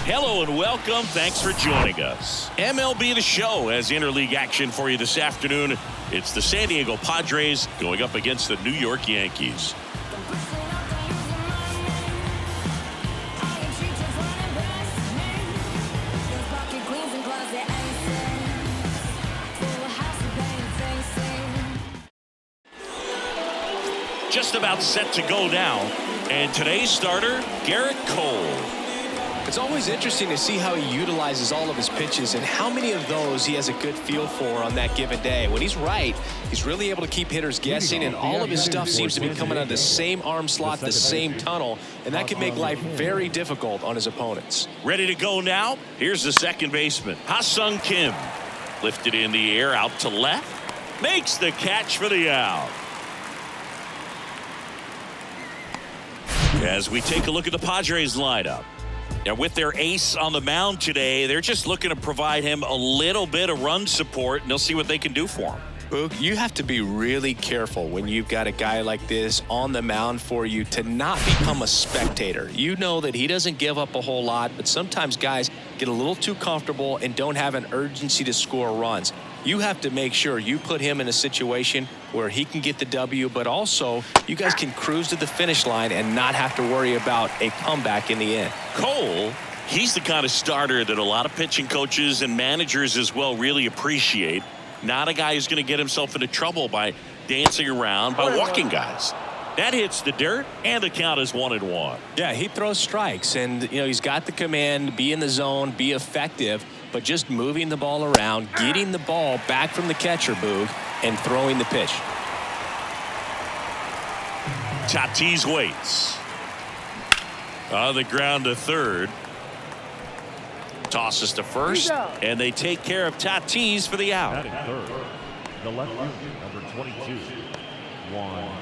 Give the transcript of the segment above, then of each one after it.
Hello and welcome. Thanks for joining us. MLB The Show has interleague action for you this afternoon. It's the San Diego Padres going up against the New York Yankees. Just about set to go now. And today's starter, Garrett Cole. It's always interesting to see how he utilizes all of his pitches and how many of those he has a good feel for on that given day. When he's right, he's really able to keep hitters guessing, and all of his stuff seems to be coming out of the same arm slot, the same tunnel, and that can make life very difficult on his opponents. Ready to go now? Here's the second baseman, Ha-Sung Kim. Lifted in the air out to left. Makes the catch for the out. As we take a look at the Padres lineup. Now, with their ace on the mound today, they're just looking to provide him a little bit of run support, and they'll see what they can do for him. Boog, you have to be really careful when you've got a guy like this on the mound for you to not become a spectator. You know that he doesn't give up a whole lot, but sometimes guys get a little too comfortable and don't have an urgency to score runs. You have to make sure you put him in a situation where he can get the W, but also you guys can cruise to the finish line and not have to worry about a comeback in the end. Cole, he's the kind of starter that a lot of pitching coaches and managers as well really appreciate. Not a guy who's going to get himself into trouble by dancing around, by walking guys. That hits the dirt, and the count is 1-1. Yeah, he throws strikes, and he's got the command, be in the zone, be effective, but just moving the ball around, getting the ball back from the catcher, Boog, and throwing the pitch. Tatis waits. On the ground to third. Tosses to first, and they take care of Tatis for the out. Third, the left fielder, number 22, Juan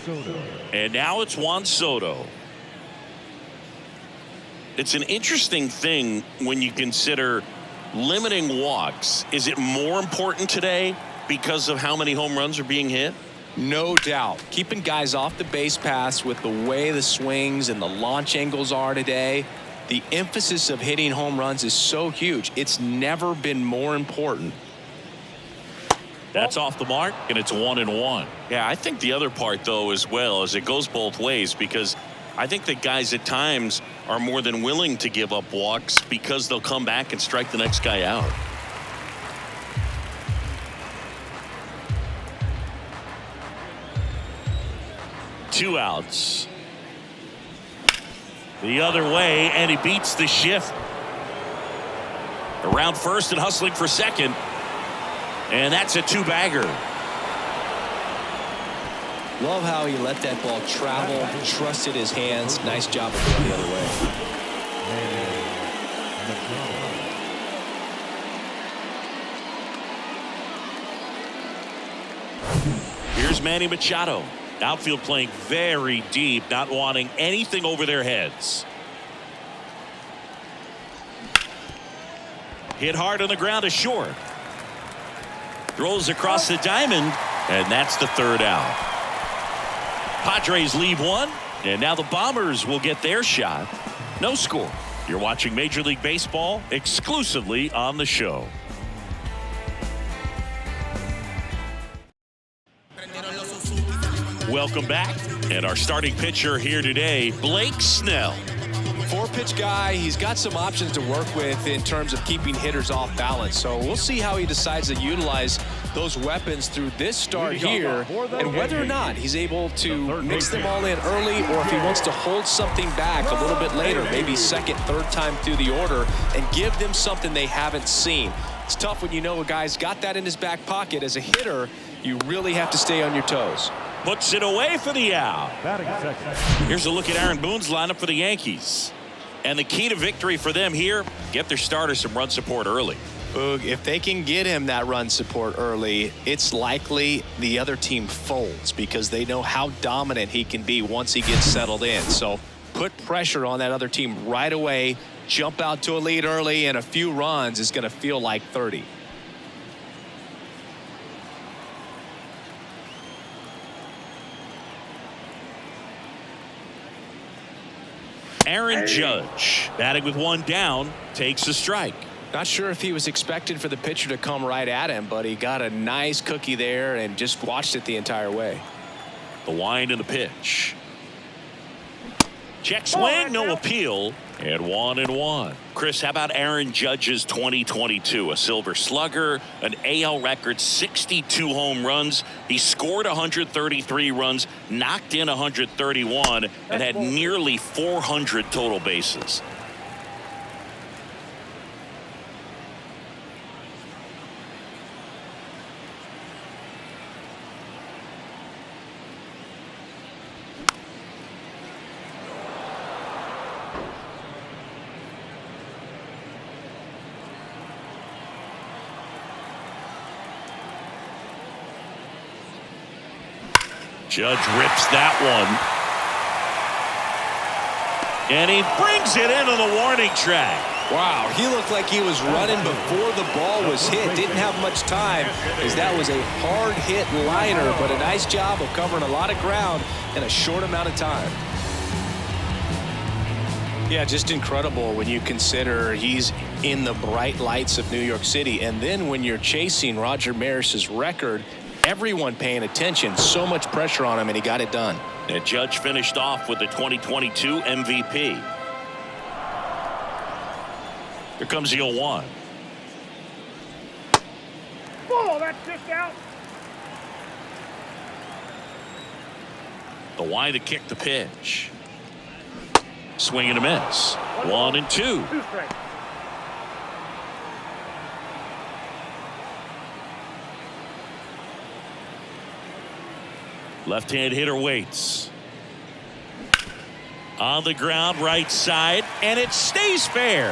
Soto. And now it's Juan Soto. It's an interesting thing when you consider limiting walks. Is it more important today because of how many home runs are being hit? No doubt. Keeping guys off the base paths with the way the swings and the launch angles are today, the emphasis of hitting home runs is so huge. It's never been more important. That's off the mark, and it's 1-1. Yeah, I think the other part, though, as well, is it goes both ways, because I think that guys at times are more than willing to give up walks because they'll come back and strike the next guy out. Two outs. The other way, and he beats the shift. Around first and hustling for second. And that's a two-bagger. Love how he let that ball travel, trusted his hands. Nice job of going the other way. Here's Manny Machado. Outfield playing very deep, not wanting anything over their heads. Hit hard on the ground to short. Throws across the diamond, and that's the third out. Padres leave one, and now the Bombers will get their shot. No score. You're watching Major League Baseball exclusively on the show. Welcome back, and our starting pitcher here today, Blake Snell. Four-pitch guy. He's got some options to work with in terms of keeping hitters off balance. So we'll see how he decides to utilize those weapons through this start here, and whether or not he's able to mix them all in early, or if he wants to hold something back a little bit later, maybe second, third time through the order, and give them something they haven't seen. It's tough when you know a guy's got that in his back pocket. As a hitter, you really have to stay on your toes. Puts it away for the out. Here's a look at Aaron Boone's lineup for the Yankees. And the key to victory for them here, get their starter some run support early. Boog, if they can get him that run support early, it's likely the other team folds because they know how dominant he can be once he gets settled in. So put pressure on that other team right away, jump out to a lead early, and a few runs is going to feel like 30. Aaron Judge batting with one down takes a strike. Not sure if he was expected for the pitcher to come right at him, but he got a nice cookie there and just watched it the entire way. The wind and the pitch. Check swing, no appeal, and 1-1. Chris, how about Aaron Judge's 2022? A Silver Slugger, an AL record 62 home runs. He scored 133 runs, knocked in 131, and had nearly 400 total bases. Judge rips that one. And he brings it into the warning track. Wow, he looked like he was running before the ball was hit. Didn't have much time, as that was a hard hit liner, but a nice job of covering a lot of ground in a short amount of time. Yeah, just incredible when you consider he's in the bright lights of New York City, and then when you're chasing Roger Maris's record, everyone paying attention, so much pressure on him, and he got it done. And Judge finished off with the 2022 MVP. Here comes the 0-1. Ball, that's kicked out. The wind to kick the pitch. Swing and a miss. 1-2. 2 strikes. Left-hand hitter waits. On the ground, right side, and it stays fair.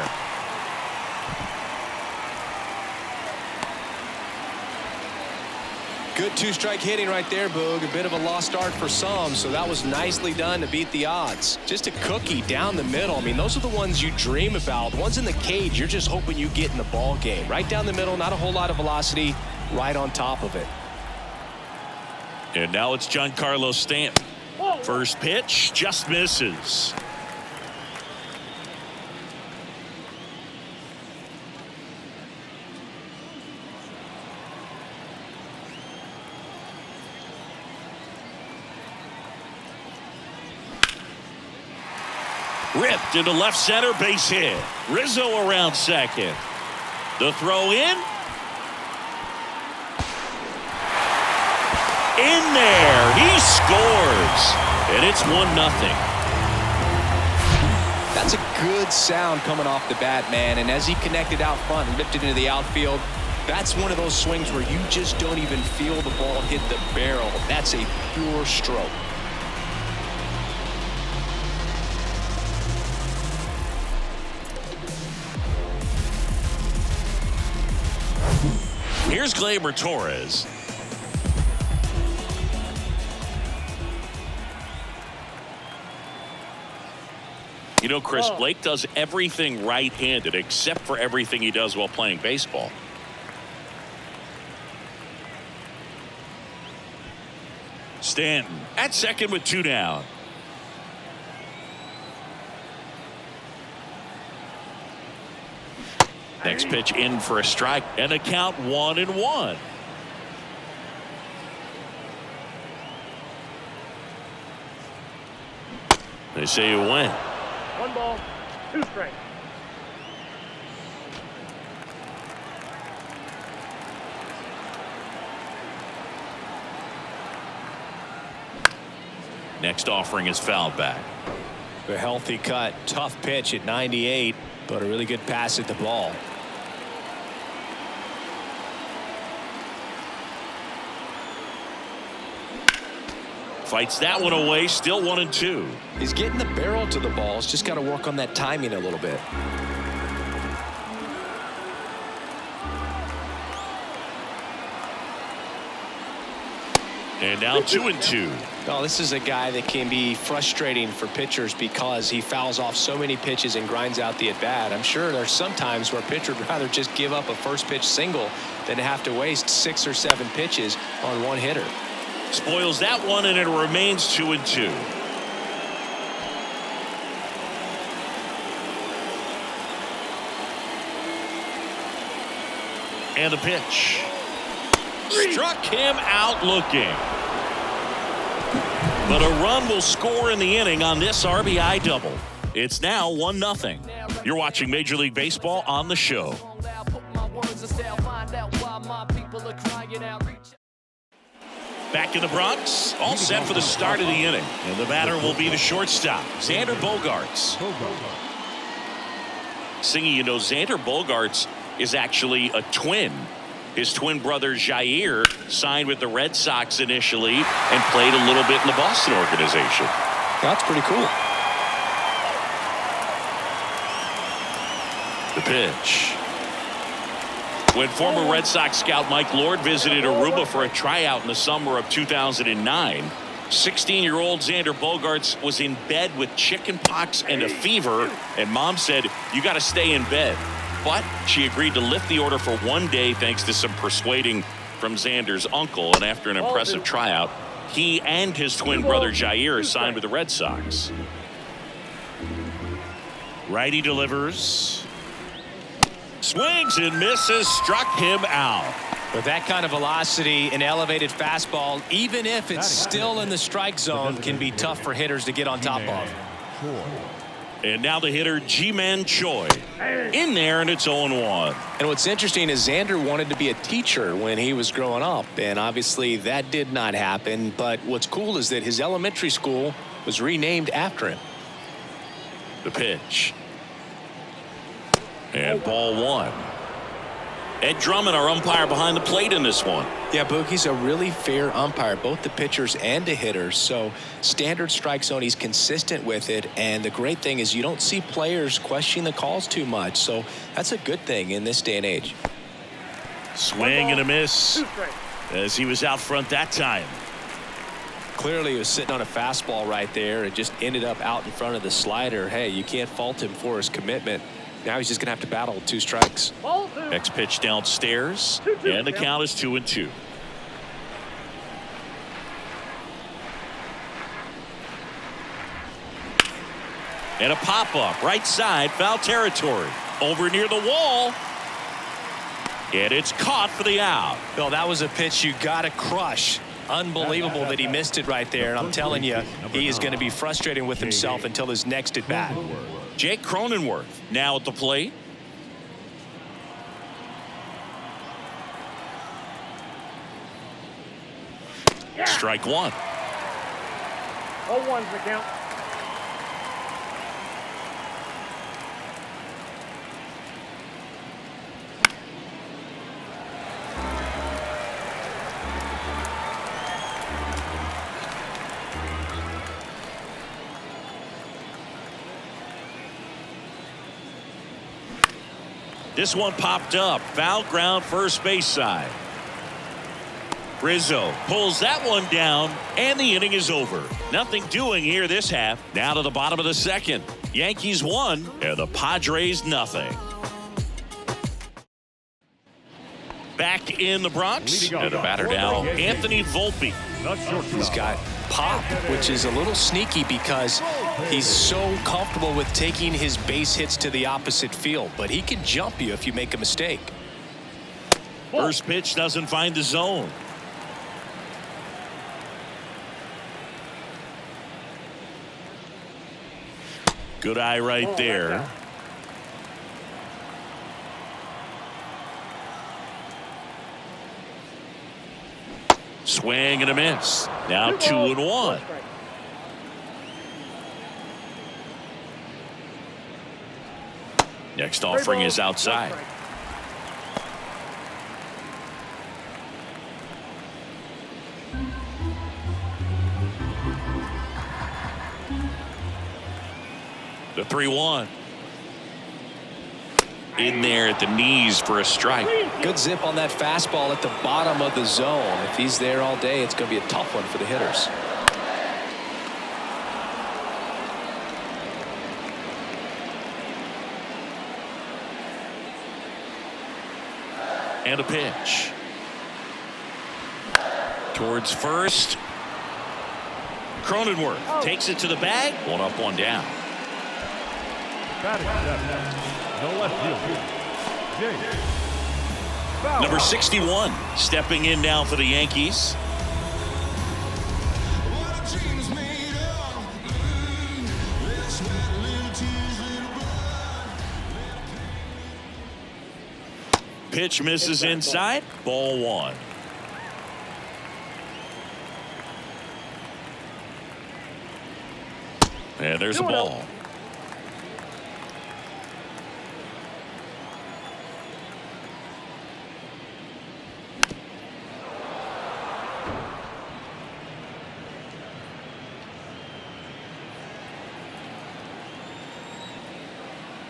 Good 2-strike hitting right there, Boog. A bit of a lost art for some, so that was nicely done to beat the odds. Just a cookie down the middle. I mean, those are the ones you dream about. The ones in the cage, you're just hoping you get in the ball game. Right down the middle, not a whole lot of velocity, right on top of it. And now it's Giancarlo Stanton. First pitch just misses. Ripped into left center, base hit. Rizzo around second. The throw in. In there, he scores, and it's 1-0. That's a good sound coming off the bat, man, and as he connected out front and ripped it into the outfield, that's one of those swings where you just don't even feel the ball hit the barrel. That's a pure stroke. Here's Gleyber Torres. You know, Chris, Blake does everything right-handed except for everything he does while playing baseball. Stanton at second with 2 down. Next pitch in for a strike and a count 1-1. They say you win. 1 ball, 2 strikes. Next offering is fouled back. A healthy cut, tough pitch at 98, but a really good pass at the ball. Fights that one away, still 1-2. He's getting the barrel to the balls, just got to work on that timing a little bit. And now 2-2. Oh, this is a guy that can be frustrating for pitchers because he fouls off so many pitches and grinds out the at-bat. I'm sure there's some times where a pitcher would rather just give up a first pitch single than have to waste 6 or 7 pitches on one hitter. Spoils that one, and it remains 2-2. And the pitch. Struck him out looking. But a run will score in the inning on this RBI double. It's now 1-0. You're watching Major League Baseball on the show. Back in the Bronx, all set for the start of the inning. And the batter will be the shortstop, Xander Bogaerts. Singy, you know, Xander Bogaerts is actually a twin. His twin brother Jair signed with the Red Sox initially and played a little bit in the Boston organization. That's pretty cool. The pitch. When former Red Sox scout Mike Lord visited Aruba for a tryout in the summer of 2009, 16-year-old Xander Bogaerts was in bed with chicken pox and a fever, and mom said, "You got to stay in bed." But she agreed to lift the order for 1 day thanks to some persuading from Xander's uncle. And after an impressive tryout, he and his twin brother Jair signed with the Red Sox. Righty delivers. Swings and misses. Struck him out. With that kind of velocity, an elevated fastball, even if it's still in the strike zone, can be tough for hitters to get on top of. And now the hitter, Ji-Man Choi. In there, and it's 0-1. And what's interesting is Xander wanted to be a teacher when he was growing up, and obviously that did not happen. But what's cool is that his elementary school was renamed after him. The pitch. And ball one. Ed Drummond, our umpire behind the plate in this one. Yeah, Boogie's a really fair umpire, both the pitchers and the hitters. So standard strike zone, he's consistent with it. And the great thing is you don't see players questioning the calls too much. So that's a good thing in this day and age. Swing and a miss as he was out front that time. Clearly he was sitting on a fastball right there and just ended up out in front of the slider. Hey, you can't fault him for his commitment. Now he's just going to have to battle with 2 strikes. Next pitch downstairs, and the count is 2-2. And a pop-up, right side, foul territory. Over near the wall. And it's caught for the out. Bill, that was a pitch you got to crush. Unbelievable that he missed it right there. And I'm telling you, he is going to be frustrated with himself until his next at bat. Jake Cronenworth now at the plate. Strike one. 0-1's the count. This one popped up. Foul ground first base side. Rizzo pulls that one down, and the inning is over. Nothing doing here this half. Now to the bottom of the second. Yankees 1 and the Padres nothing. Back in the Bronx, and a batter now, Anthony Volpe. He's got pop, which is a little sneaky because he's so comfortable with taking his base hits to the opposite field, but he can jump you if you make a mistake. First pitch doesn't find the zone. Good eye right there. Swing and a miss. Now 2-1. Next offering is outside. The 3-1. In there at the knees for a strike. Good zip on that fastball at the bottom of the zone. If he's there all day, it's going to be a tough one for the hitters. And a pitch. Towards first. Cronenworth takes it to the bag. 1 up, 1 down. Batting seventh, the left fielder, Jake Number 61 stepping in now for the Yankees. Pitch misses inside. Ball one. And there's a ball.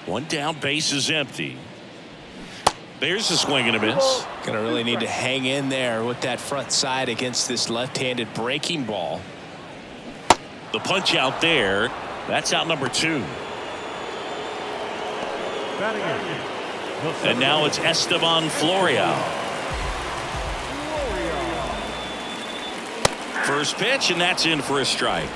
One down, base is empty. There's a swing and a miss. Gonna really need to hang in there with that front side against this left-handed breaking ball. The punch out there. That's out number 2. And now it's Esteban Florial. First pitch, and that's in for a strike.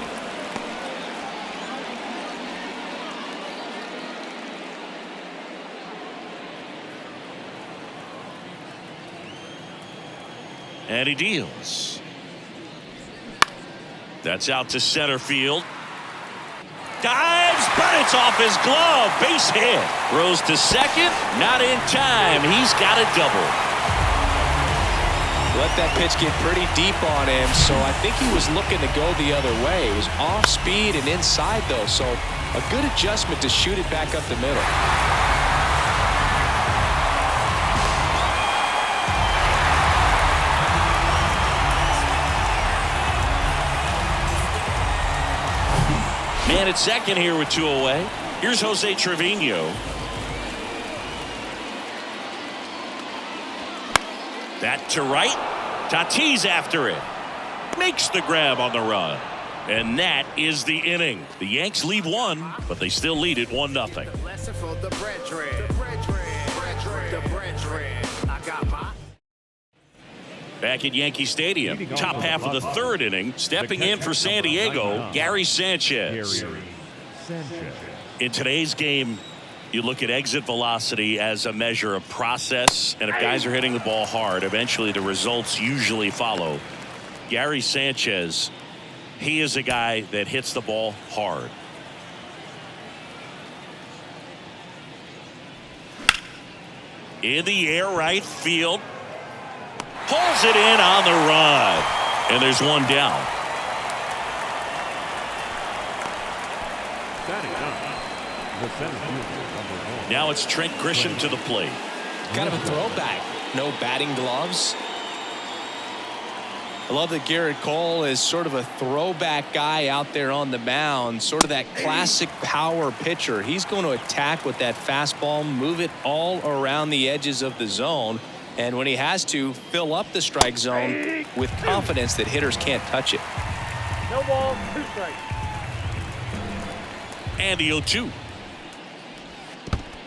And he deals. That's out to center field. Dives, but it's off his glove. Base hit. Throws to second. Not in time. He's got a double. Let that pitch get pretty deep on him, so I think he was looking to go the other way. It was off speed and inside, though, so a good adjustment to shoot it back up the middle. Man at second here with 2 away. Here's Jose Trevino. That to right. Tatis after it. Makes the grab on the run. And that is the inning. The Yanks lead 1, but they still lead it 1-0. Back at Yankee Stadium, top half of the 3rd inning, stepping in for San Diego, Gary Sanchez. In today's game, you look at exit velocity as a measure of process, and if guys are hitting the ball hard, eventually the results usually follow. Gary Sanchez, he is a guy that hits the ball hard. In the air, right field. Pulls it in on the run. And there's one down. Now it's Trent Grisham to the plate. Kind of a throwback. No batting gloves. I love that Garrett Cole is sort of a throwback guy out there on the mound, sort of that classic power pitcher. He's going to attack with that fastball, move it all around the edges of the zone, and when he has to, fill up the strike zone with confidence that hitters can't touch it. No ball, 2 strikes. And the 0-2.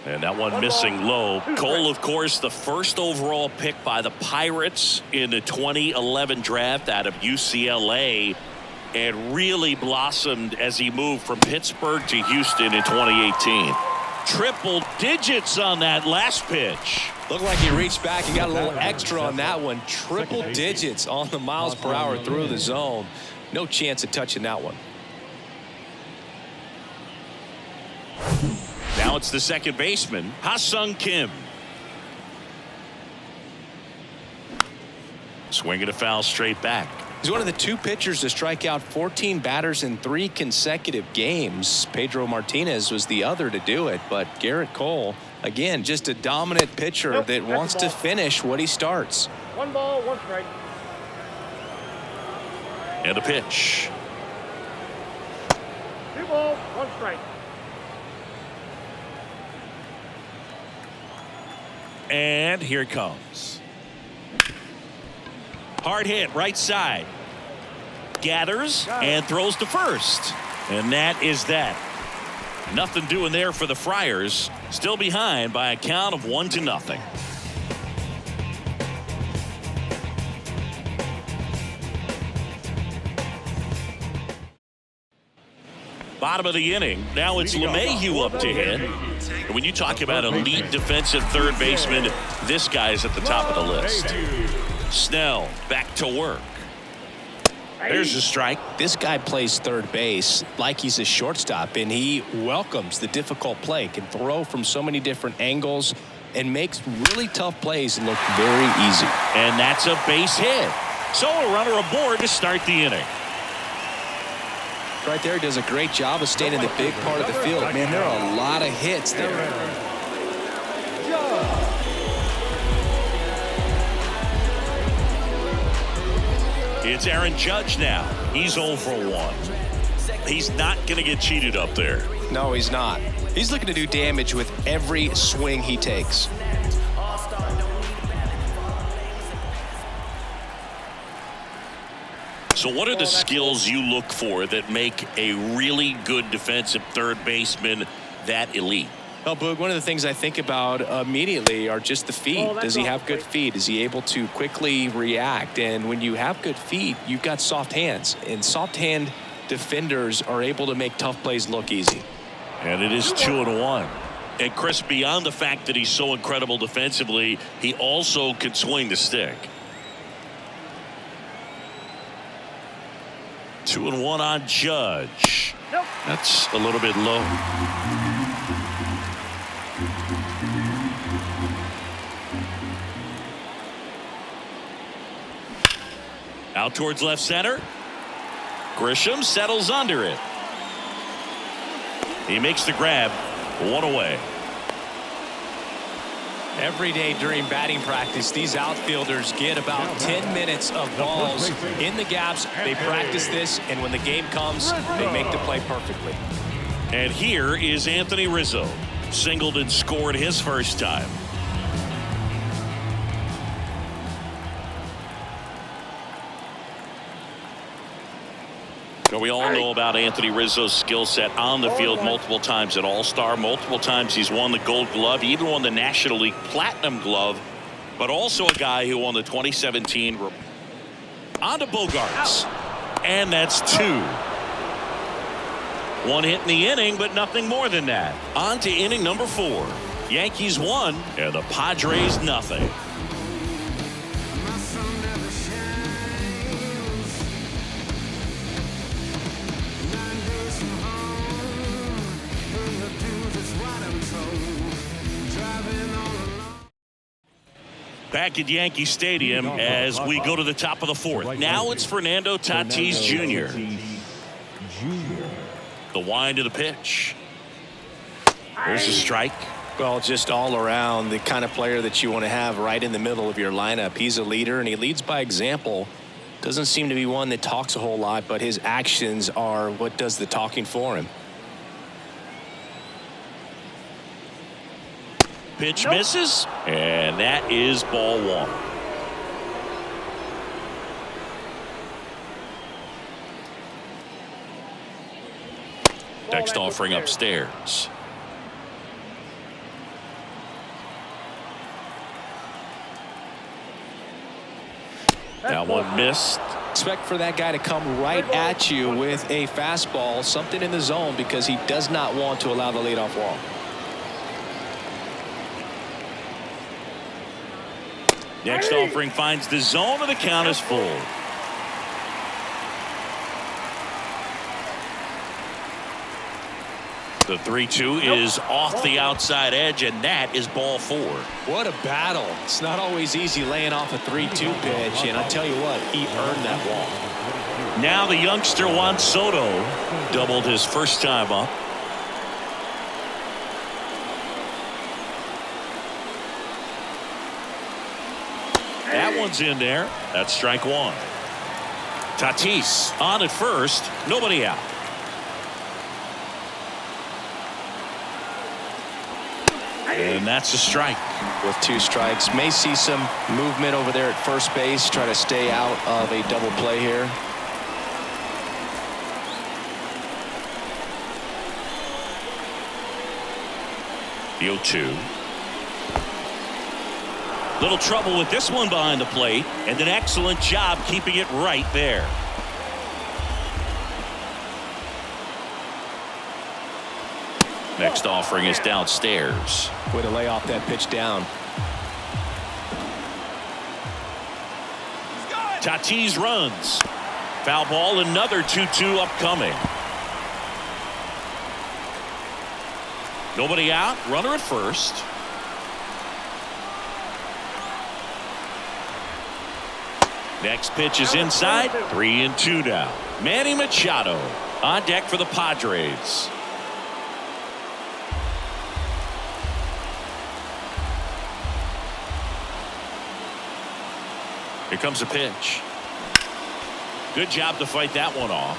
And that one missing low. Cole, of course, the first overall pick by the Pirates in the 2011 draft out of UCLA, and really blossomed as he moved from Pittsburgh to Houston in 2018. Triple digits on that last pitch. Looked like he reached back and got a little extra on that one. Triple digits on the miles per hour through the zone. No chance of touching that one. Now it's the second baseman, Ha-Sung Kim. Swinging a foul straight back. He's one of the 2 pitchers to strike out 14 batters in 3 consecutive games. Pedro Martinez was the other to do it, but Garrett Cole, again, just a dominant pitcher that wants to finish what he starts. 1 ball, 1 strike. And a pitch. 2 balls, 1 strike. And here it comes. Hard hit, right side. Gathers and throws to first. And that is that. Nothing doing there for the Friars. Still behind by a count of 1-0. Bottom of the inning. Now it's LeMahieu up to hit. And when you talk about elite defensive third baseman, this guy is at the top of the list. Snell back to work. There's a strike. This guy plays third base like he's a shortstop, and he welcomes the difficult play, can throw from so many different angles, and makes really tough plays look very easy. And that's a base hit. So a runner aboard to start the inning. Right there, does a great job of staying in the big part of the field. Man, there are a lot of hits there. It's Aaron Judge now. He's 0 for 1. He's not going to get cheated up there. No, he's not. He's looking to do damage with every swing he takes. So what are the skills you look for that make a really good defensive third baseman that elite? Well, Boog, one of the things I think about immediately are just the feet. Does he have good feet? Is he able to quickly react? And when you have good feet, you've got soft hands. And soft hand defenders are able to make tough plays look easy. And it is 2-1. And Chris, beyond the fact that he's so incredible defensively, he also can swing the stick. 2-1 on Judge. That's a little bit low. Out towards left center. Grisham settles under it. He makes the grab. 1 away. Every day during batting practice, these outfielders get about 10 minutes of balls in the gaps. They practice this, and when the game comes, they make the play perfectly. And here is Anthony Rizzo. Singled and scored his first time. We all know about Anthony Rizzo's skill set on the field. Multiple times at All-Star, multiple times he's won the Gold Glove, he even won the National League Platinum Glove, but also a guy who won the 2017. On to Bogarts, and that's 2. 1 hit in the inning, but nothing more than that. On to inning number 4. Yankees 1 and the Padres nothing. Back at Yankee Stadium as we go to the top of the 4th. Now it's Fernando Tatis Jr. The wind of the pitch. There's a strike. Well, just all around the kind of player that you want to have right in the middle of your lineup. He's a leader, and he leads by example. Doesn't seem to be one that talks a whole lot, but his actions are what does the talking for him. Pitch misses, and that is ball 1. Next offering upstairs. That one missed. Expect for that guy to come right at you with a fastball, something in the zone, because he does not want to allow the leadoff walk. Next offering finds the zone, and the count is full. The 3-2 is off the outside edge, and that is ball 4. What a battle. It's not always easy laying off a 3-2 pitch, and I tell you what, he earned that walk. Now the youngster Juan Soto doubled his first time up. That one's in there. That's strike 1. Tatis on at first. Nobody out. And that's a strike. With 2 strikes. May see some movement over there at first base. Try to stay out of a double play here. The 0-2. Little trouble with this one behind the plate, and an excellent job keeping it right there. Next offering is downstairs. Way to lay off that pitch down. Tatis runs. Foul ball, another 2-2 upcoming. Nobody out, runner at first. Next pitch is inside, 3-2 now. Manny Machado on deck for the Padres. Here comes a pitch. Good job to fight that one off.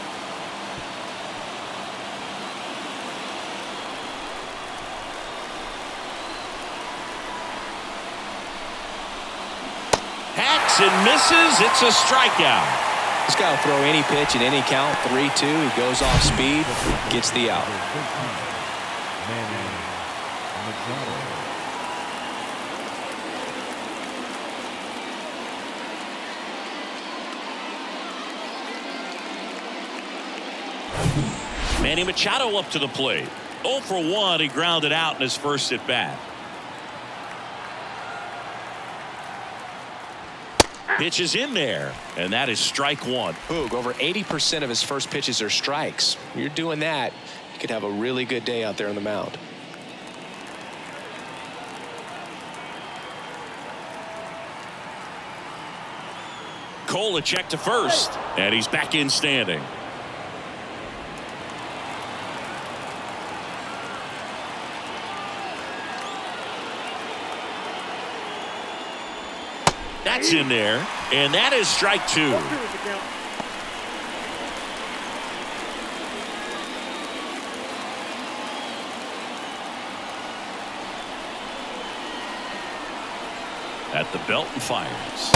Hacks and misses. It's a strikeout. This guy will throw any pitch in any count. 3-2. He goes off speed, gets the out. Manny Machado. Manny Machado up to the plate. 0 for 1. He grounded out in his first at bat. Pitch is in there, and that is strike one. Boog, over 80% of his first pitches are strikes. You're doing that, you could have a really good day out there on the mound. Cole a check to first, and he's back in standing. That's in there, and that is strike two. At the belt and fires.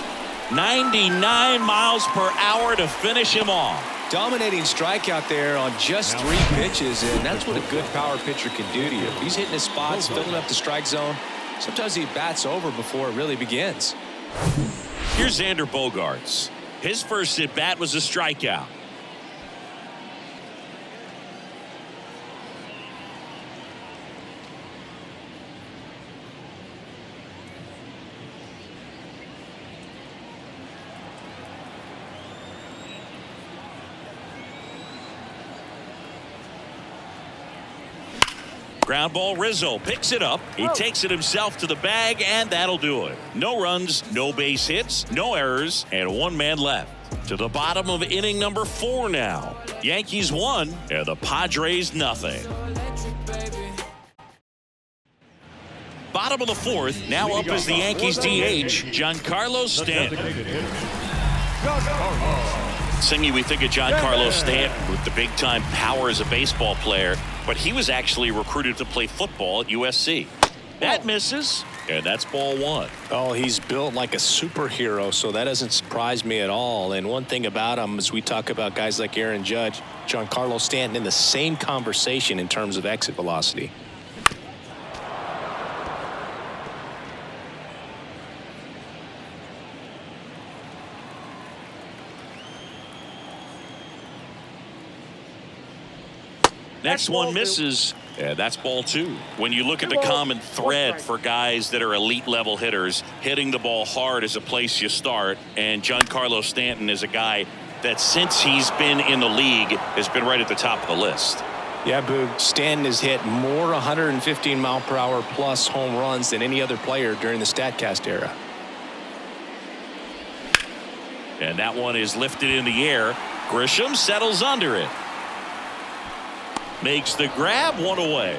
99 miles per hour to finish him off. Dominating strikeout there on just 3 pitches, and that's what a good power pitcher can do to you. If he's hitting his spots, filling up the strike zone, sometimes he bats over before it really begins. Here's Xander Bogaerts. His first at bat was a strikeout. Ground ball, Rizzo picks it up. He takes it himself to the bag, and that'll do it. No runs, no base hits, no errors, and 1 man left. To the bottom of inning number 4 now. Yankees 1 and the Padres nothing. Bottom of the 4th, now up is the Yankees DH, Giancarlo Stanton. Singy, we think of Giancarlo Stanton with the big-time power as a baseball player, but he was actually recruited to play football at USC. That misses, and that's ball 1. Oh, he's built like a superhero, so that doesn't surprise me at all. And one thing about him, as we talk about guys like Aaron Judge, Giancarlo Stanton in the same conversation in terms of exit velocity. Next one misses. Yeah, that's ball 2. When you look at the common thread for guys that are elite level hitters, hitting the ball hard is a place you start. And Giancarlo Stanton is a guy that since he's been in the league has been right at the top of the list. Yeah, Boog, Stanton has hit more 115 mile per hour plus home runs than any other player during the StatCast era. And that one is lifted in the air. Grisham settles under it. Makes the grab, 1 away.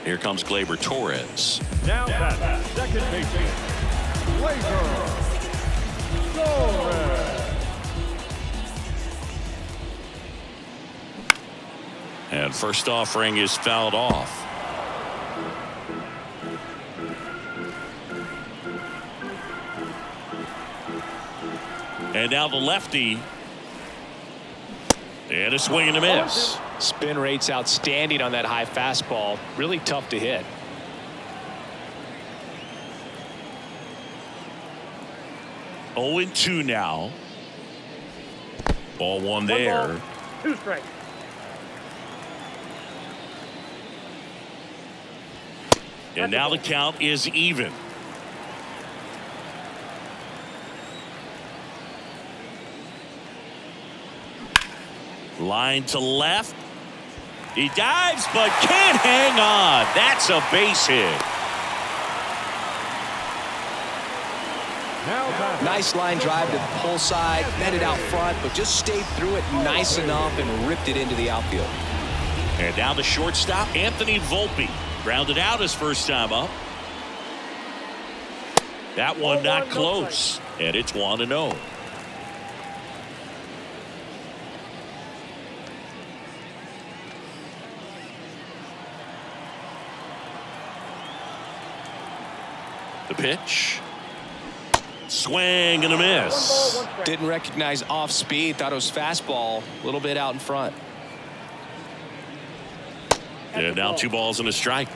Here comes Gleyber Torres. Now that second baseman, Gleyber Torres. And first offering is fouled off. And now the lefty. And a swing and a miss. Spin rate's outstanding on that high fastball. Really tough to hit. Oh, 2 now. Ball 1 there. 2 strikes. And now the count is even. Line to left. He dives but can't hang on. That's a base hit. Nice line drive to the pull side, met it out front, but just stayed through it nice enough and ripped it into the outfield. And now the shortstop, Anthony Volpe, grounded out his first time up. That one not close, and it's 1-0. The pitch. Swing and a miss. Didn't recognize off speed, thought it was fastball, a little bit out in front. And now 2 balls and a strike.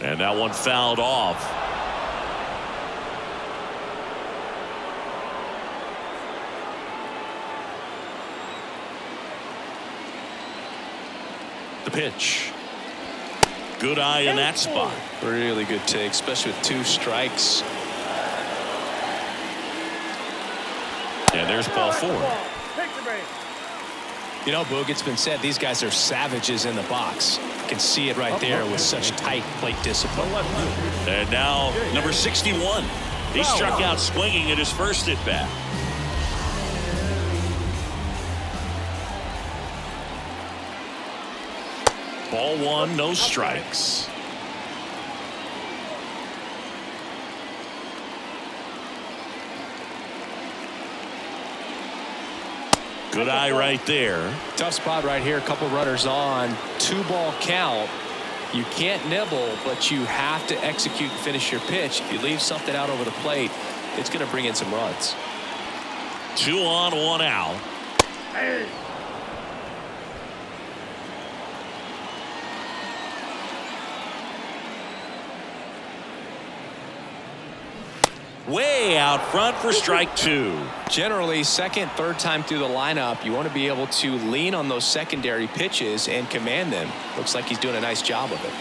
And that one fouled off. The pitch. Good eye in that spot. Really good take, especially with 2 strikes. And there's ball 4. You know, Boog, it's been said these guys are savages in the box. You can see it right there with such tight plate discipline. And now number 61. He struck out swinging at his first at bat. Ball 1, no strikes. Good eye right there. Tough spot right here. A couple runners on. 2-ball count. You can't nibble, but you have to execute and finish your pitch. If you leave something out over the plate, it's going to bring in some runs. 2 on, 1 out. Way out front for strike 2. Generally, second, third time through the lineup, you want to be able to lean on those secondary pitches and command them. Looks like he's doing a nice job of it.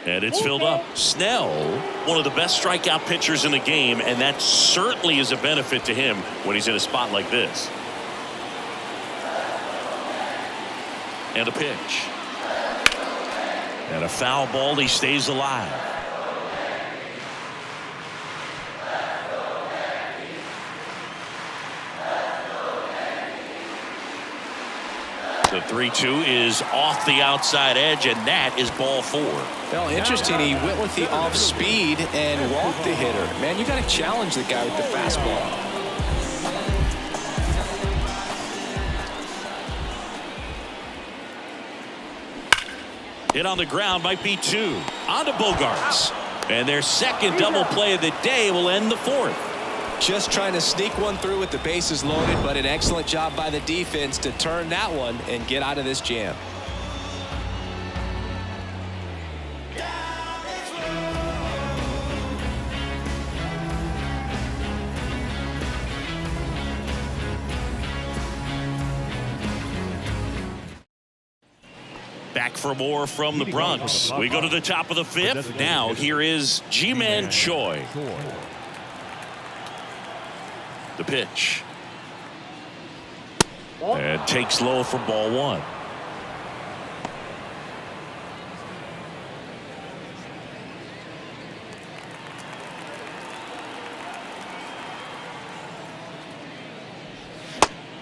And it's filled up. Snell, one of the best strikeout pitchers in the game, and that certainly is a benefit to him when he's in a spot like this. And a pitch. And a foul ball. He stays alive. The 3-2 is off the outside edge, and that is ball 4. Well, interesting. He went with the off speed and walked the hitter. Man, you got to challenge the guy with the fastball. Hit on the ground, might be 2. On to Bogarts. And their second double play of the day will end the 4th. Just trying to sneak one through with the bases loaded, but an excellent job by the defense to turn that one and get out of this jam. Back for more from the Bronx. We go to the top of the 5th. Now here is Ji-Man Choi. The pitch. And takes low for ball 1.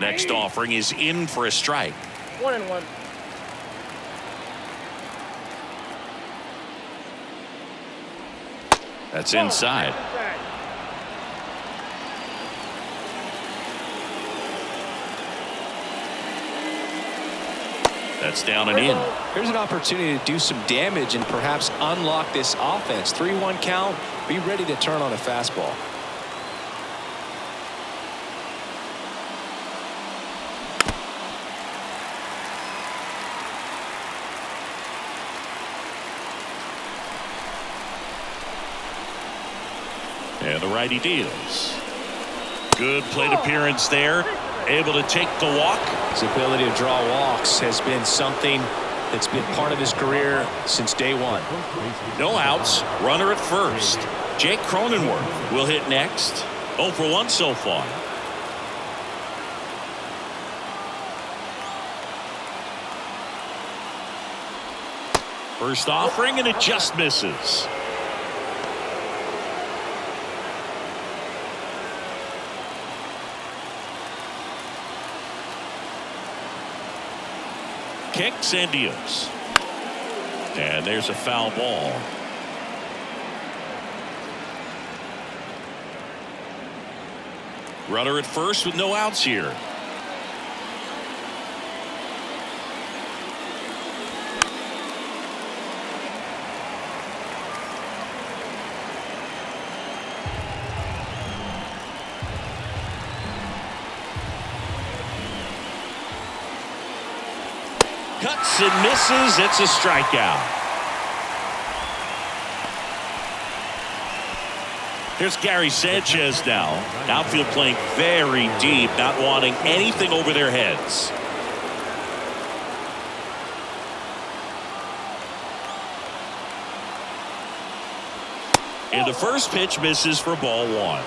Next offering is in for a strike. 1-1. That's inside. That's down and in. Here's an opportunity to do some damage and perhaps unlock this offense. 3-1 count. Be ready to turn on a fastball. And the righty deals. Good plate appearance there. Able to take the walk. His ability to draw walks has been something that's been part of his career since day one. No outs. Runner at first. Jake Cronenworth will hit next. 0 for 1 so far. First offering, and it just misses. Kicks and deals. And there's a foul ball. Runner at first with no outs here. Cuts and misses. It's a strikeout. Here's Gary Sanchez now. Outfield playing very deep, not wanting anything over their heads. And the first pitch misses for ball 1.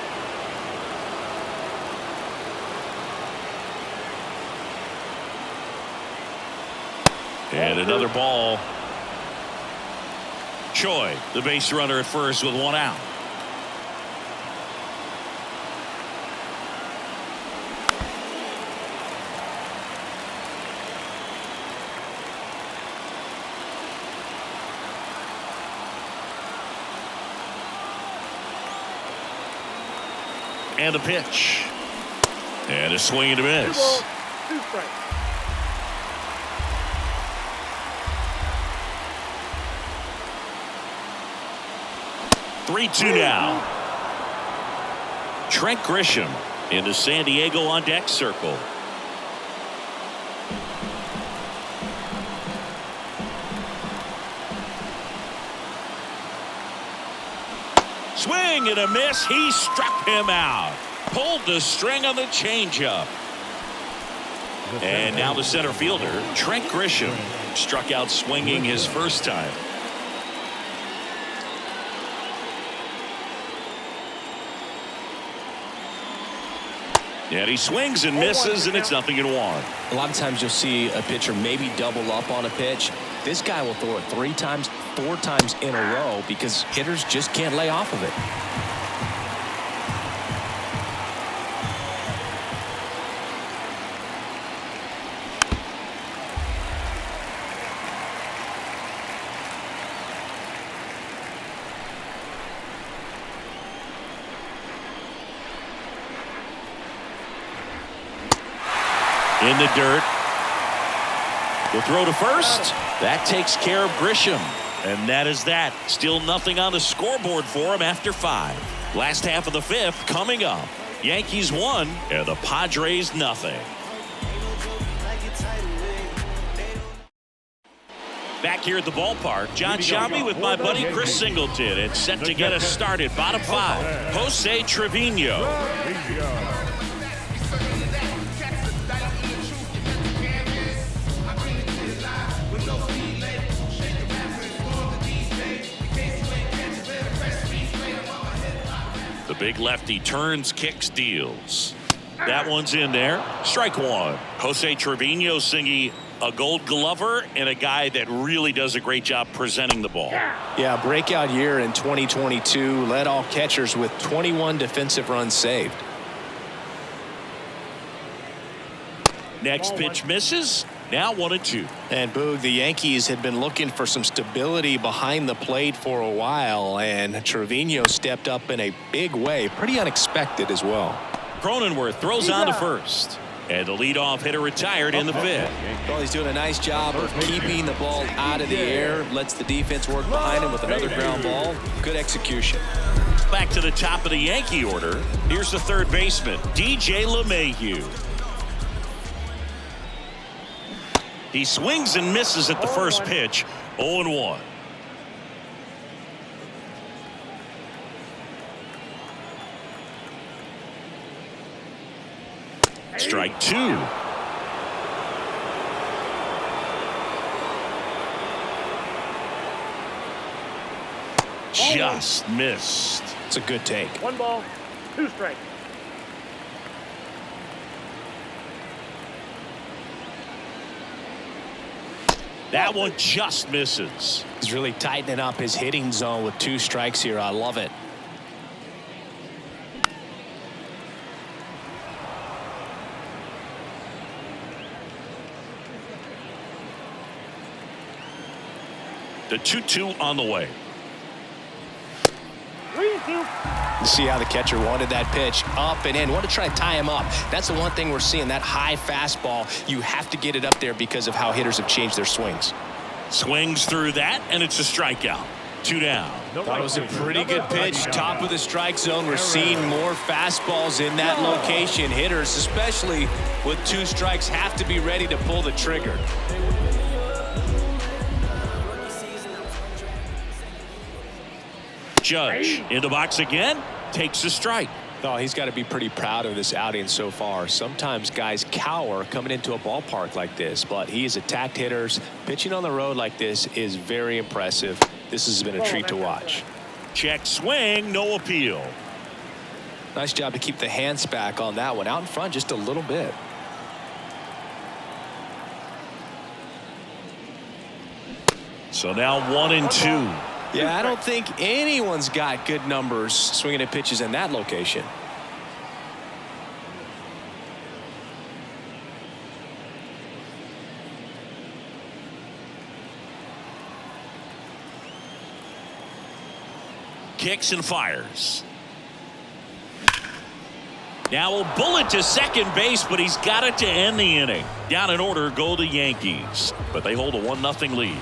And another ball. Choi, the base runner at first with 1 out. And a pitch. And a swing and a miss. 2 balls, 2 strikes. Three-two now. Trent Grisham into San Diego on deck circle. Swing and a miss. He struck him out. Pulled the string on the changeup. And now the center fielder, Trent Grisham, struck out swinging his first time. And he swings and misses, and it's 0-1. A lot of times you'll see a pitcher maybe double up on a pitch. This guy will throw it 3 times, 4 times in a row because hitters just can't lay off of it. In the dirt. The throw to first. That takes care of Grisham. And that is that. Still nothing on the scoreboard for him after 5. Last half of the 5th coming up. Yankees 1 and the Padres nothing. Back here at the ballpark, John Sciambi with my buddy Chris Singleton. It's set to get us started. Bottom 5. Jose Trevino. The big lefty turns, kicks, deals. That one's in there. Strike 1. Jose Trevino singing a Gold Glover and a guy that really does a great job presenting the ball. Yeah, breakout year in 2022. Led all catchers with 21 defensive runs saved. Next pitch misses. Now 1-2. And Boog, the Yankees had been looking for some stability behind the plate for a while, and Trevino stepped up in a big way. Pretty unexpected as well. Cronenworth throws on to first. And the leadoff hitter retired in the 5th. Well, he's doing a nice job of keeping the ball out of the air. Lets the defense work behind him with another ground ball. Good execution. Back to the top of the Yankee order. Here's the third baseman, DJ LeMahieu. He swings and misses at the first pitch. 0-1. Strike two. Just missed. It's a good take. 1 ball, 2 strikes. That one just misses. He's really tightening up his hitting zone with 2 strikes here. I love it. The 2-2 on the way. 3-2. See how the catcher wanted that pitch up and in. Want to try to tie him up. That's the one thing we're seeing, that high fastball. You have to get it up there because of how hitters have changed their swings. Swings through that, and it's a strikeout. 2 down. Thought it was a pretty good pitch. Top of the strike zone. We're seeing more fastballs in that location. Hitters, especially with 2 strikes, have to be ready to pull the trigger. Judge in the box again, takes a strike. Oh, he's got to be pretty proud of this outing so far. Sometimes guys cower coming into a ballpark like this, but he has attacked hitters. Pitching on the road like this is very impressive. This has been a treat to watch. Check swing, no appeal. Nice job to keep the hands back on that one. Out in front just a little bit. So now 1-2. Yeah, I don't think anyone's got good numbers swinging at pitches in that location. Kicks and fires. Now a bullet to second base, but he's got it to end the inning. Down in order go the Yankees, but they hold a 1-0 lead.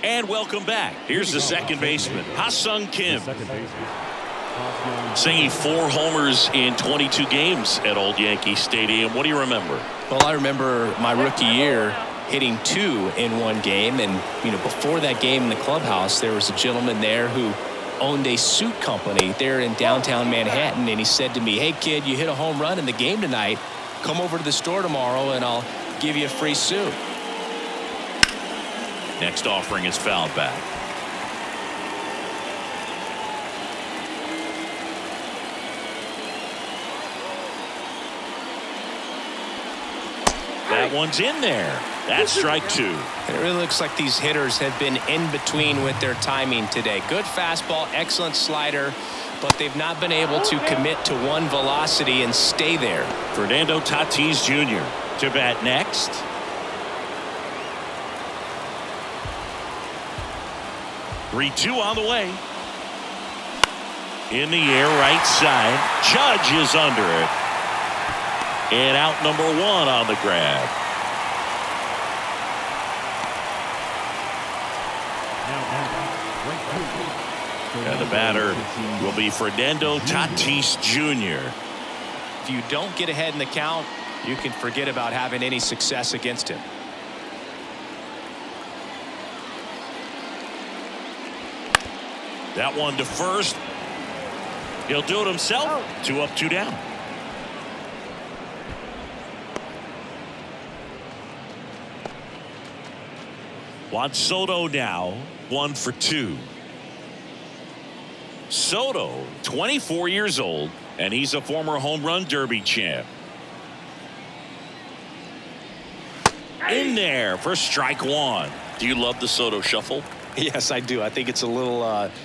And welcome back. Here's the second baseman, Ha-Sung Kim. Singing 4 homers in 22 games at Old Yankee Stadium. What do you remember? Well, I remember my rookie year hitting 2 in one game, and before that game in the clubhouse, there was a gentleman there who owned a suit company there in downtown Manhattan, and he said to me, "Hey kid, you hit a home run in the game tonight. Come over to the store tomorrow and I'll give you a free suit." Next offering is fouled back. That one's in there. That's strike 2. It really looks like these hitters have been in between with their timing today. Good fastball, excellent slider, but they've not been able to commit to one velocity and stay there. Fernando Tatis Jr. to bat next. Three-two on the way. In the air, right side. Judge is under it. And out number 1 on the grab. And the batter will be Fernando Tatis Jr. If you don't get ahead in the count, you can forget about having any success against him. That one to first. He'll do it himself. 2 up, 2 down. Juan Soto now 1 for 2. Soto, 24 years old, and he's a former home run derby champ. In there for strike 1. Do you love the Soto shuffle? Yes, I do. I think it's a little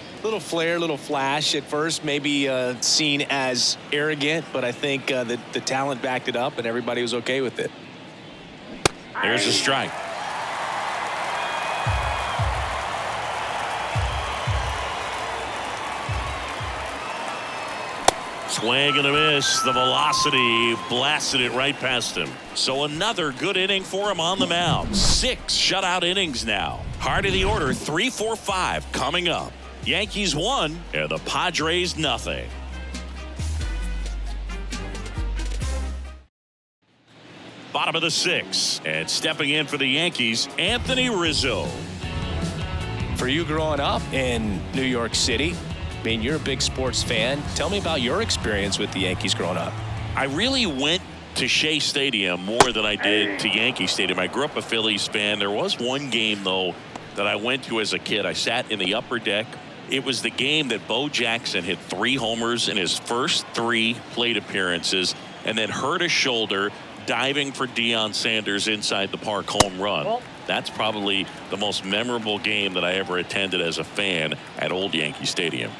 flair, little flash at first, maybe seen as arrogant, but I think the talent backed it up and everybody was okay with it. There's a strike. Swing and a miss. The velocity blasted it right past him. So another good inning for him on the mound. 6 shutout innings now. Heart of the order, 3, 4, 5 coming up. Yankees 1 and the Padres nothing. Bottom of the 6th, and stepping in for the Yankees, Anthony Rizzo. For you growing up in New York City, I mean, you're a big sports fan. Tell me about your experience with the Yankees growing up. I really went to Shea Stadium more than I did to Yankee Stadium. I grew up a Phillies fan. There was one game, though, that I went to as a kid. I sat in the upper deck. It was the game that Bo Jackson hit 3 homers in his first 3 plate appearances and then hurt his shoulder diving for Deion Sanders inside the park home run. That's probably the most memorable game that I ever attended as a fan at Old Yankee Stadium.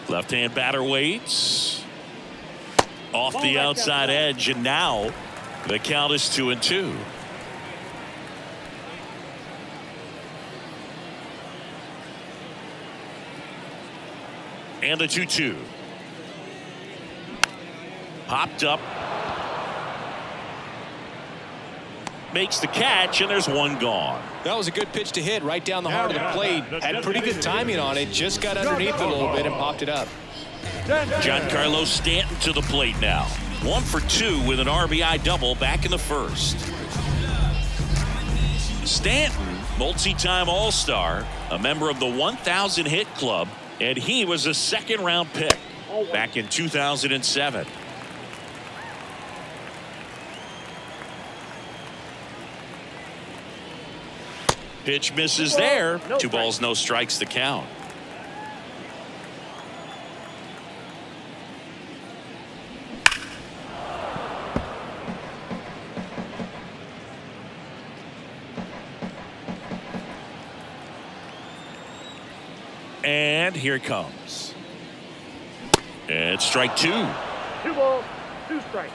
Left-hand batter waits. Off the outside edge, and now the count is 2-2. And the 2-2. Popped up. Makes the catch, and there's one gone. That was a good pitch to hit right down the heart of the plate. Had pretty good timing on it. Just got underneath it a little bit and popped it up. Giancarlo Stanton to the plate now. 1 for 2 with an RBI double back in the first. Stanton, multi-time All-Star, a member of the 1,000 hit club, and he was a second-round pick back in 2007. Pitch misses there. 2 balls, no strikes to count. And here it comes. And strike 2. 2 balls, 2 strikes.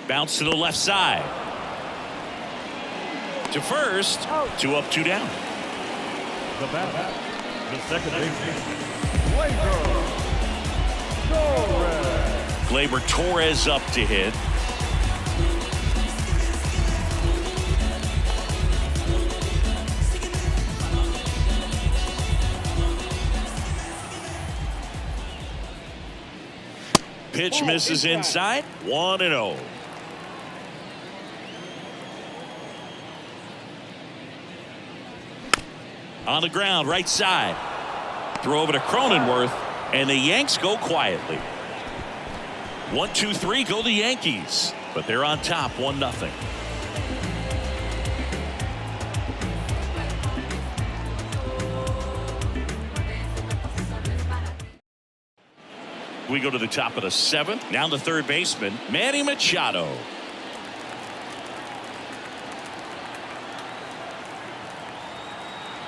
Bounce to the left side. To first. 2 up, 2 down. The batter, the second baseman, Gleyber Torres up to hit. Pitch misses inside. 1-0. On the ground, right side. Throw over to Cronenworth, and the Yanks go quietly. 1-2-3 go the Yankees, but they're on top 1-0. We go to the top of the 7th. Now the third baseman, Manny Machado.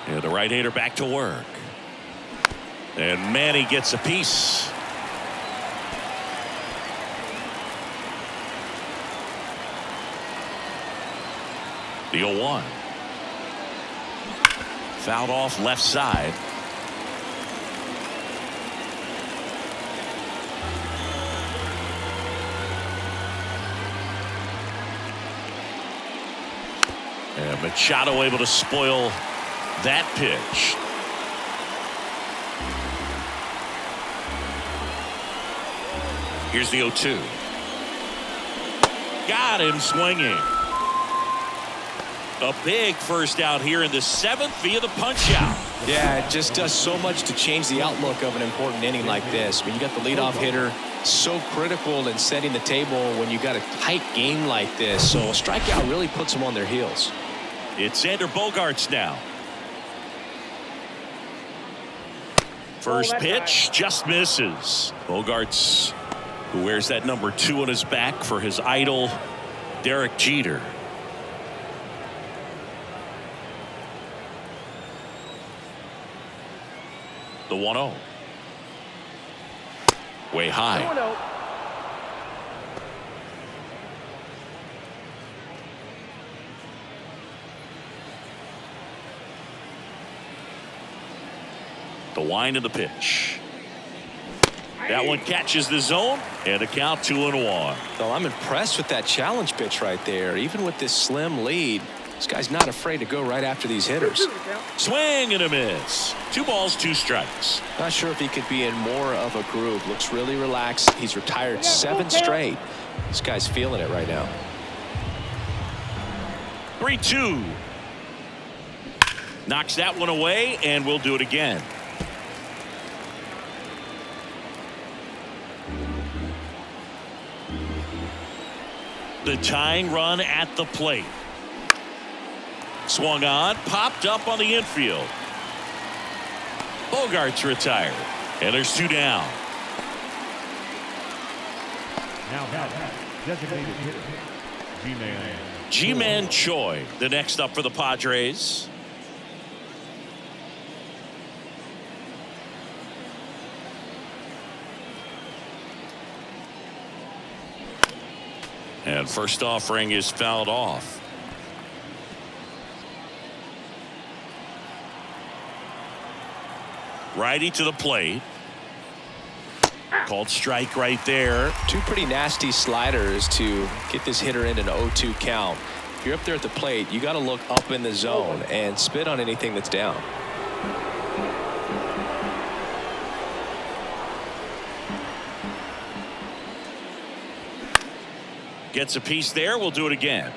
And the right-hander back to work. And Manny gets a piece. The 0-1. Fouled off left side. And Machado able to spoil that pitch. Here's the 0-2. Got him swinging. A big first out here in the 7th via the punch out. Yeah, it just does so much to change the outlook of an important inning like this. When you got the leadoff hitter, so critical in setting the table when you got a tight game like this. So a strikeout really puts them on their heels. It's Xander Bogaerts now. First pitch just misses. Bogaerts, who wears that number 2 on his back for his idol, Derek Jeter. The 1-0. Way high. 2-0. The wind of the pitch. That one catches the zone, and a count 2-1. Well, I'm impressed with that challenge pitch right there. Even with this slim lead, this guy's not afraid to go right after these hitters. Swing and a miss. 2 balls, 2 strikes. Not sure if he could be in more of a groove. Looks really relaxed. He's retired 7 straight. This guy's feeling it right now. 3-2. Knocks that one away, and we'll do it again. The tying run at the plate. Swung on, popped up on the infield. Bogart's retired, and there's 2 down. Now designated hitter, G-Man. G-Man Choi, the next up for the Padres. And first offering is fouled off. Righty to the plate. Called strike right there. 2 pretty nasty sliders to get this hitter in an 0-2 count. If you're up there at the plate, you got to look up in the zone and spit on anything that's down. Gets a piece there. We'll do it again.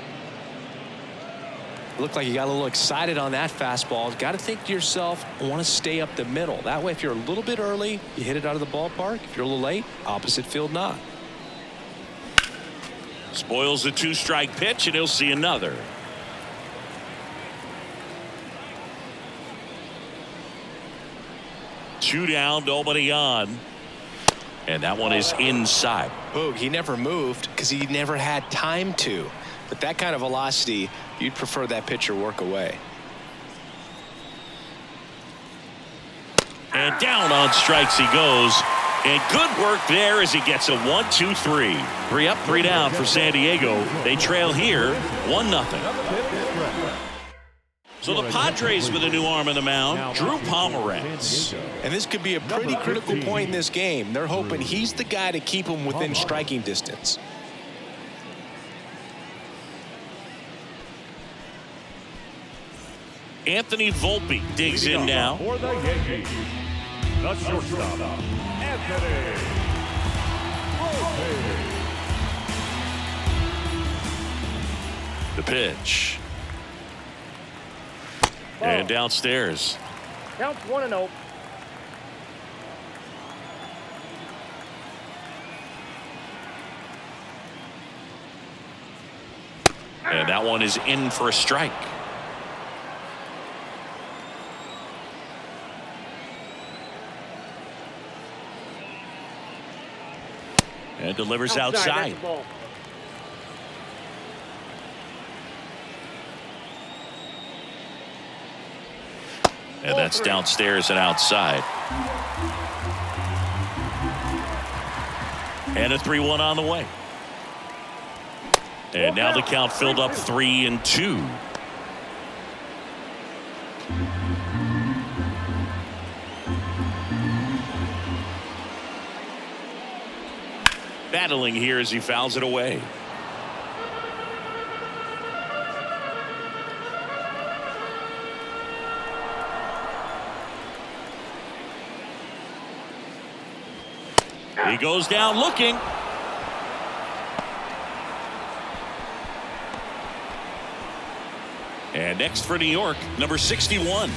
Looked like you got a little excited on that fastball. Got to think to yourself, I want to stay up the middle. That way, if you're a little bit early, you hit it out of the ballpark. If you're a little late, opposite field not. Spoils the 2-strike pitch, and he'll see another. Two down, nobody on. And that one is inside. Boog, he never moved because he never had time to. But that kind of velocity, you'd prefer that pitcher work away. And down on strikes he goes. And good work there as he gets a 1-2-3. 3 up, 3 down for San Diego. They trail here 1-0. So the Padres with a new arm in the mound, Drew Pomeranz. And this could be a pretty critical point in this game. They're hoping he's the guy to keep them within striking distance. Anthony Volpe digs in now. For the Yankees, the shortstop, Anthony Volpe. The pitch. And downstairs. Counts 1-0. And that one is in for a strike. And delivers outside. And that's downstairs and outside. And a 3-1 on the way. And now the count filled up 3-2. Battling here as he fouls it away. He goes down looking. And next for New York, number 61.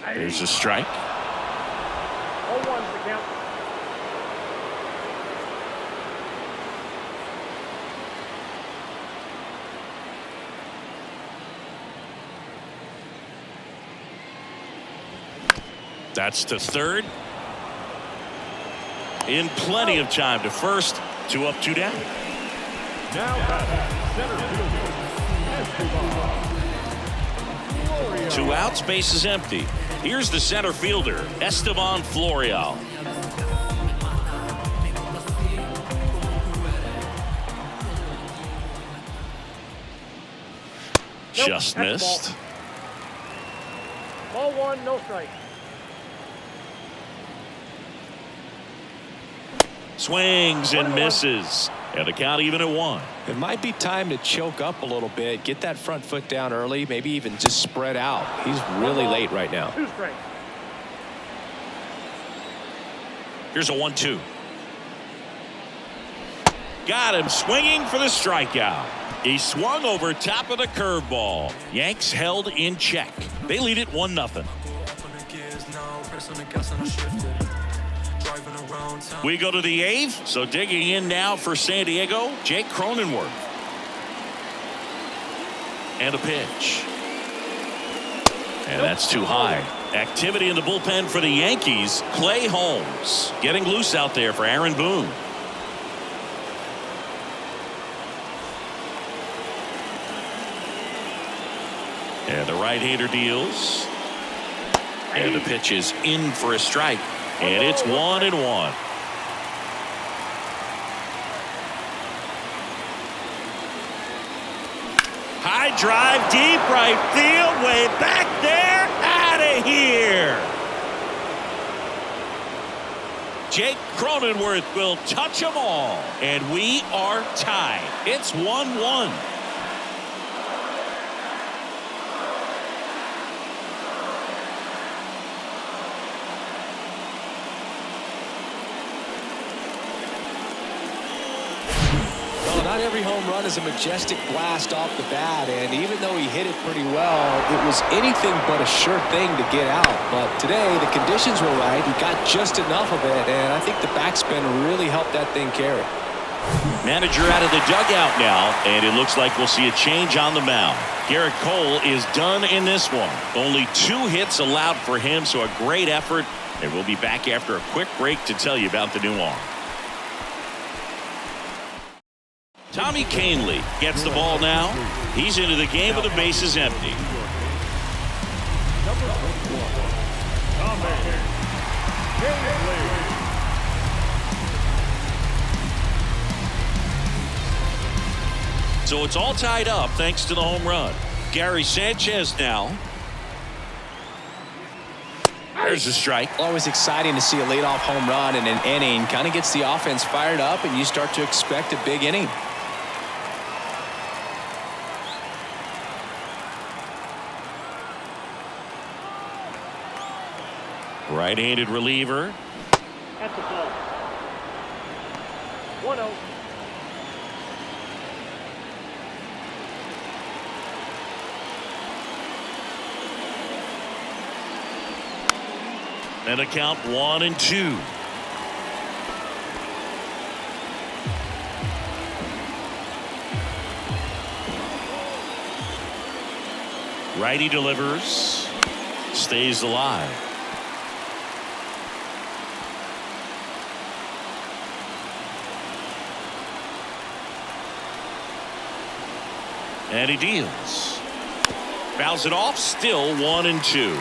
There's a strike. 0-1's the count. That's to third. In plenty of time to first. 2 up, 2 down. Now center fielder, 2 outs, base is empty. Here's the center fielder, Esteban Florial. Just missed. Ball one, no strike. Swings and misses. And the count even at 1. It might be time to choke up a little bit, get that front foot down early, maybe even just spread out. He's really late right now. 2 strikes. Here's a 1-2. Got him swinging for the strikeout. He swung over top of the curveball. Yanks held in check. They lead it 1-0. We go to the 8th. So digging in now for San Diego, Jake Cronenworth. And a pitch. And that's too high. Activity in the bullpen for the Yankees. Clay Holmes getting loose out there for Aaron Boone. And the right-hander deals. And the pitch is in for a strike. And it's 1-1. High drive, deep right field, way back there, out of here. Jake Cronenworth will touch them all. And we are tied. It's 1-1. Not every home run is a majestic blast off the bat, and even though he hit it pretty well, it was anything but a sure thing to get out. But today, the conditions were right. He got just enough of it, and I think the backspin really helped that thing carry. Manager out of the dugout now, and it looks like we'll see a change on the mound. Garrett Cole is done in this one. Only 2 hits allowed for him, so a great effort, and we'll be back after a quick break to tell you about the new arm. Tommy Kahnle gets the ball now. He's into the game with the bases empty. So it's all tied up thanks to the home run. Gary Sanchez now. There's a strike. Always exciting to see a leadoff home run in an inning. Kind of gets the offense fired up, and you start to expect a big inning. Right-handed reliever. That's a ball. 1-0. And a count 1-2. Righty delivers. Stays alive. And he deals. Fouls it off. Still 1-2.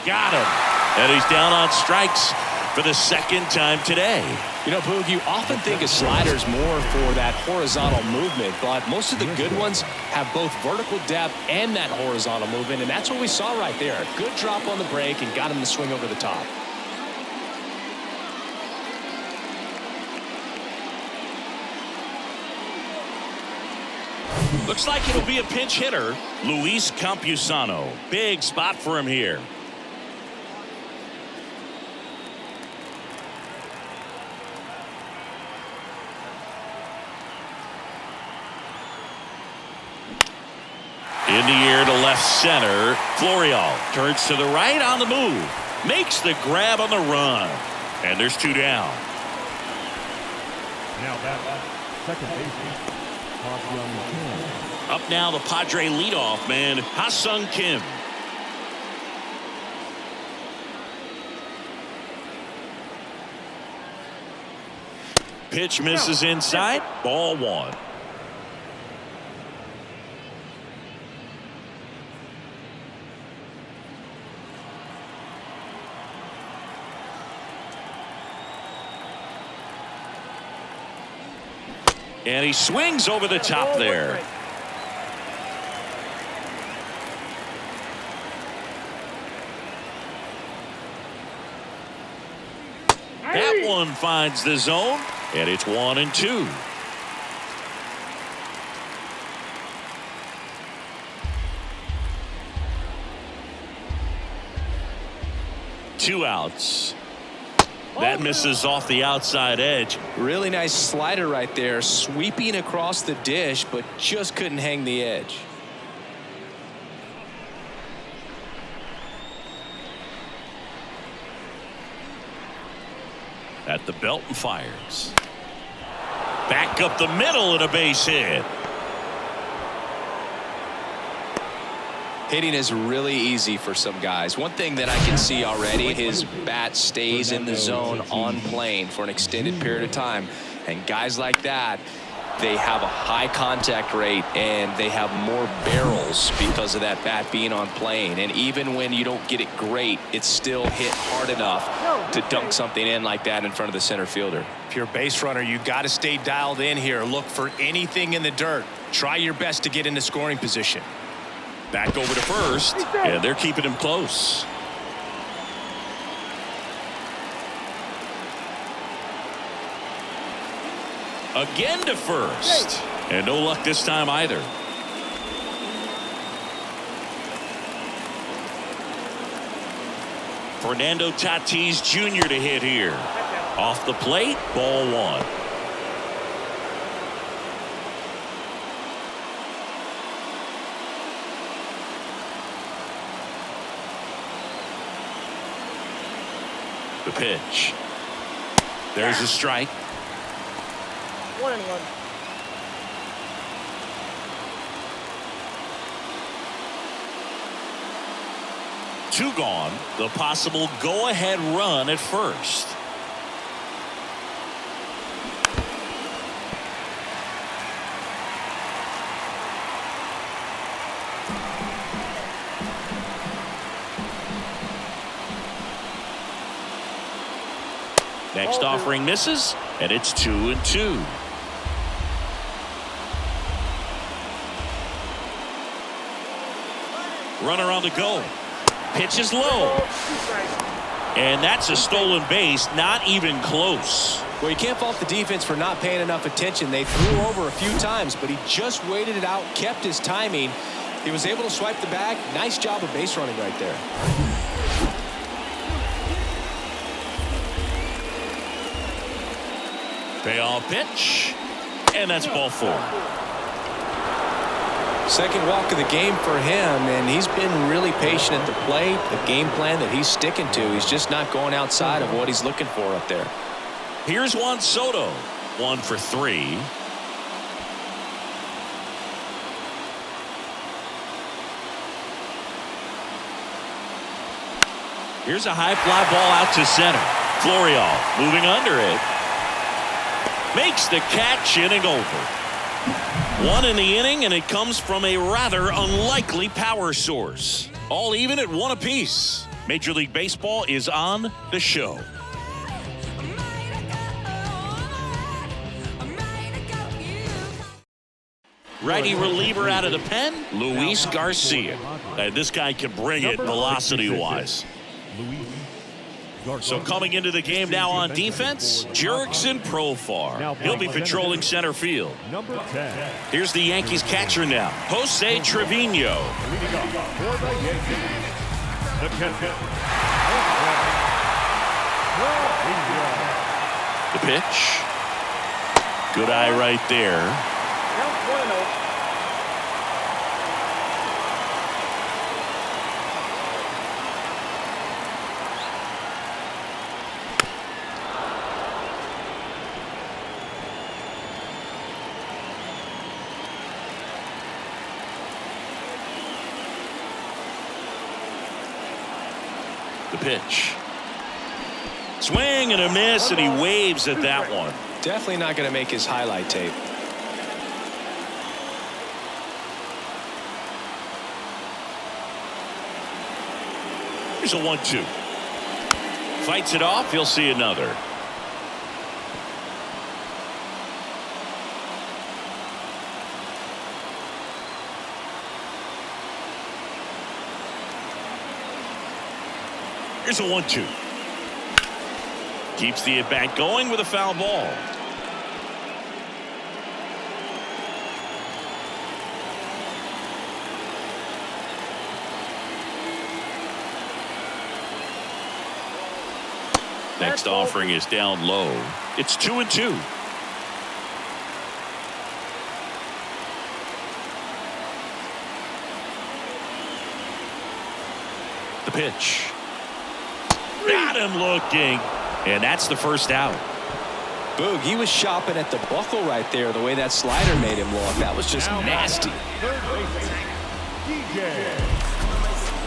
Got him. And he's down on strikes for the 2nd time today. You know, Boog, you often think of sliders more for that horizontal movement, but most of the good ones have both vertical depth and that horizontal movement, and that's what we saw right there. Good drop on the break and got him to swing over the top. Looks like it'll be a pinch hitter. Luis Campusano. Big spot for him here. In the air to left center. Florial turns to the right on the move. Makes the grab on the run. And there's 2 down. Now back, second baseman, Kim. Up now the Padre leadoff man, Ha-Sung Kim. Pitch misses inside. Ball 1. And he swings over the top there. That one finds the zone, and it's 1-2. Two outs. That misses off the outside edge. Really nice slider right there, sweeping across the dish, but just couldn't hang the edge. At the belt and fires. Back up the middle and a base hit. Hitting is really easy for some guys. One thing that I can see already, his bat stays in the zone on plane for an extended period of time. And guys like that, they have a high contact rate and they have more barrels because of that bat being on plane. And even when you don't get it great, it's still hit hard enough to dunk something in like that in front of the center fielder. If you're a base runner, you got to stay dialed in here. Look for anything in the dirt. Try your best to get into scoring position. Back over to first, and they're keeping him close. Again to first, and no luck this time either. Fernando Tatis Jr. to hit here. Off the plate, ball one. The pitch. There's a strike. 1-1. Two gone. The possible go-ahead run at first. Next offering misses, and it's 2-2. Runner on the go. Pitch is low. And that's a stolen base, not even close. Well, you can't fault the defense for not paying enough attention. They threw over a few times, but he just waited it out, kept his timing. He was able to swipe the bag. Nice job of base running right there. Payoff pitch, and that's ball four. Second walk of the game for him, and he's been really patient at the plate. The game plan that he's sticking to, he's just not going outside of what he's looking for up there. Here's Juan Soto, 1 for 3. Here's a high fly ball out to center. Florial moving under it. Makes the catch, inning over. One in the inning, and it comes from a rather unlikely power source. All even at 1 apiece. Major League Baseball is on the show. Righty reliever out of the pen, Luis Garcia. And this guy can bring it velocity-wise. So coming into the game now on defense, Jurickson Profar. He'll be patrolling center field. Number 10. Here's the Yankees catcher now, Jose Trevino. Leading up for the Yankees, the catcher, The pitch. Good eye right there. Count 1-0. The pitch. Swing and a miss, and he waves at that one. Definitely not going to make his highlight tape. Here's a 1-2. Fights it off. He'll see another. Here's a 1-2. Keeps the at-bat going with a foul ball. Next offering is down low. It's 2-2. The pitch. Got him looking. And that's the first out. Boog, he was shopping at the buckle right there, the way that slider made him look. That was just nasty. Third baseman, DJ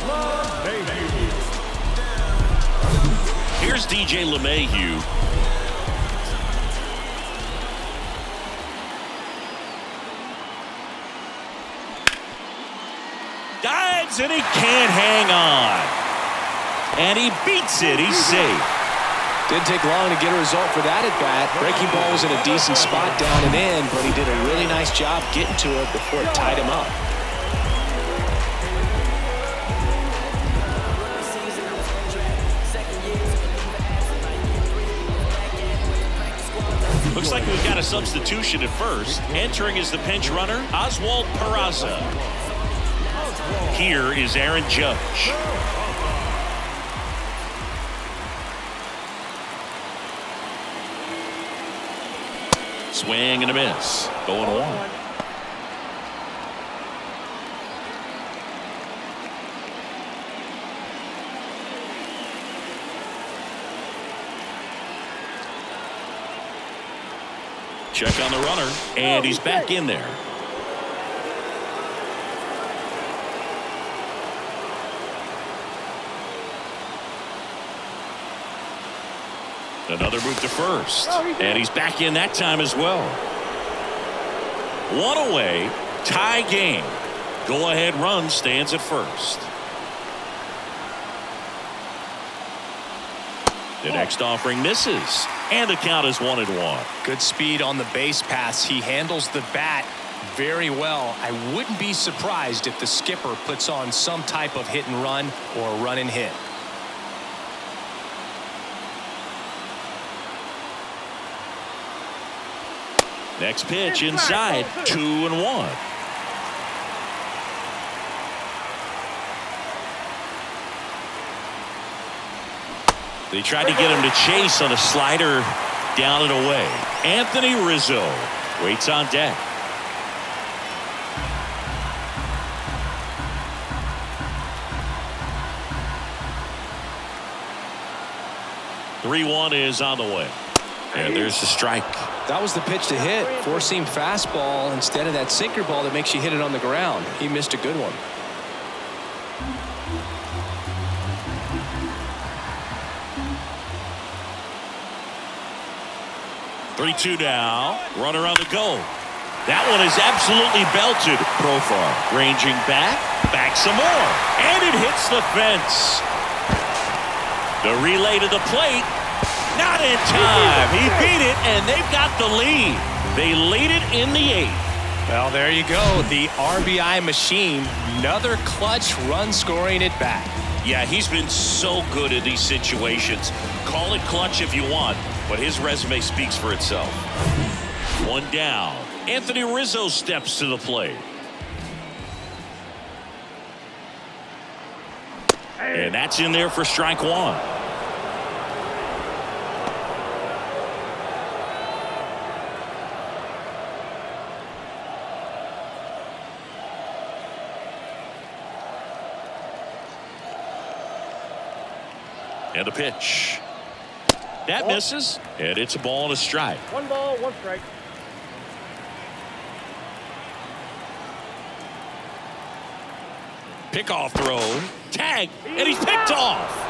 LeMahieu. Here's DJ LeMahieu. Dives and he can't hang on. And he beats it. He's safe. Didn't take long to get a result for that at bat. Breaking ball was in a decent spot down and in, but he did a really nice job getting to it before it tied him up. Looks like we've got a substitution at first. Entering is the pinch runner, Oswald Peraza. Here is Aaron Judge. Swing and a miss. 0-1. Check on the runner, and he's back in there. Another move to first, and he's back in that time as well. One away, tie game. Go-ahead run stands at first. The next offering misses, and the count is 1-1. Good speed on the base pass. He handles the bat very well. I wouldn't be surprised if the skipper puts on some type of hit and run or run and hit. Next pitch inside, 2-1. They tried to get him to chase on a slider down and away. Anthony Rizzo waits on deck. .3-1 is on the way. And there's the strike. That was the pitch to hit. Four-seam fastball instead of that sinker ball that makes you hit it on the ground. He missed a good one. .3-2 now. Runner on the go. That one is absolutely belted. Profar ranging back. Back some more. And it hits the fence. The relay to the plate. Not in time. He beat it, and they've got the lead. They lead it in the 8th. Well, there you go. The RBI machine. Another clutch run scoring at bat. Yeah, he's been so good in these situations. Call it clutch if you want, but his resume speaks for itself. One down. Anthony Rizzo steps to the plate. And that's in there for strike one. And a pitch. That misses, and it's a ball and a strike. 1 ball, 1 strike. Pickoff throw. Tag, and he's picked off.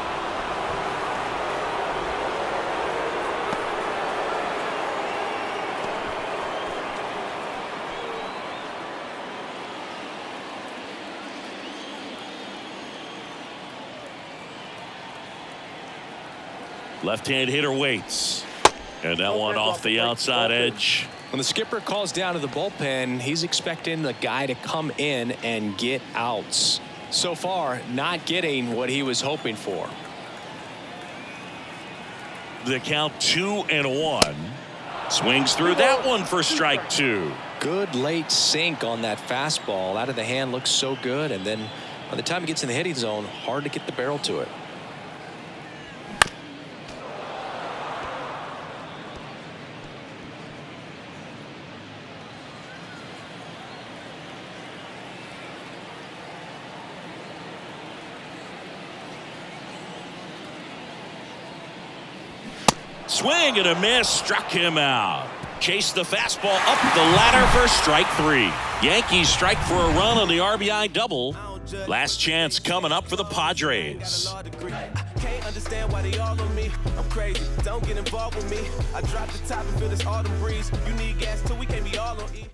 Left-hand hitter waits. And that one off the outside edge. When the skipper calls down to the bullpen, he's expecting the guy to come in and get outs. So far, not getting what he was hoping for. The count 2-1. Swings through that one for strike 2. Good late sink on that fastball. Out of the hand, looks so good, and then by the time it gets in the hitting zone, hard to get the barrel to it. Swing and a miss, struck him out. Chased the fastball up the ladder for strike 3. Yankees strike for a run on the RBI double. Last chance coming up for the Padres. Can't understand why they all on me. I'm crazy. Don't get involved with me. I drop the top and feel this autumn breeze. You need gas too. We can't be all on E.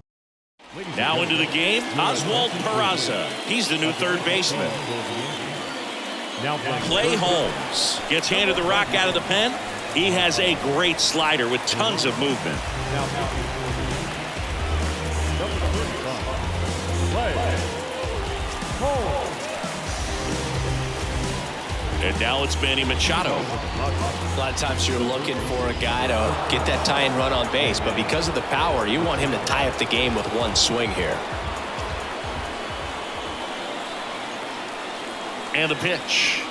Now into the game, Oswald Peraza. He's the new third baseman. Clay Holmes gets handed the rock out of the pen. He has a great slider with tons of movement. And now it's Manny Machado. A lot of times you're looking for a guy to get that tying run on base, but because of the power, you want him to tie up the game with one swing here. And the pitch.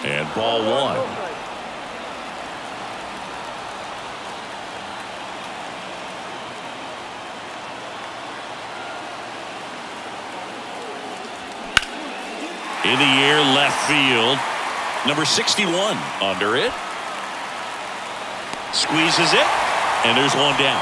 And ball 1. In the air, left field. Number 61 under it. Squeezes it, and there's one down.